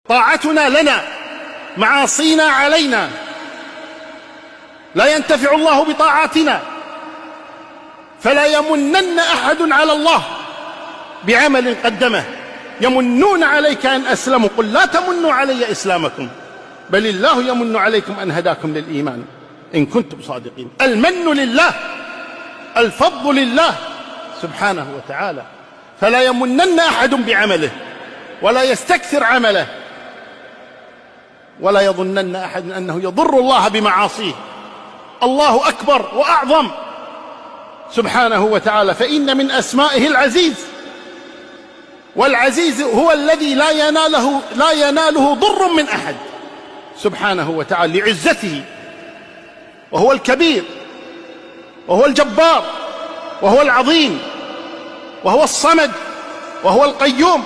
طاعتنا لنا، معاصينا علينا، لا ينتفع الله بطاعاتنا. فلا يمنن أحد على الله بعمل قدمه. يمنون عليك أن أسلموا، قل لا تمنوا علي إسلامكم بل الله يمن عليكم أن هداكم للإيمان إن كنتم صادقين. المن لله، الفضل لله سبحانه وتعالى. فلا يمنن أحد بعمله ولا يستكثر عمله، ولا يظنن أحد أنه يضر الله بمعاصيه. الله أكبر وأعظم سبحانه وتعالى، فإن من أسمائه العزيز، والعزيز هو الذي لا يناله ضر من أحد سبحانه وتعالى لعزته. وهو الكبير وهو الجبار وهو العظيم وهو الصمد وهو القيوم.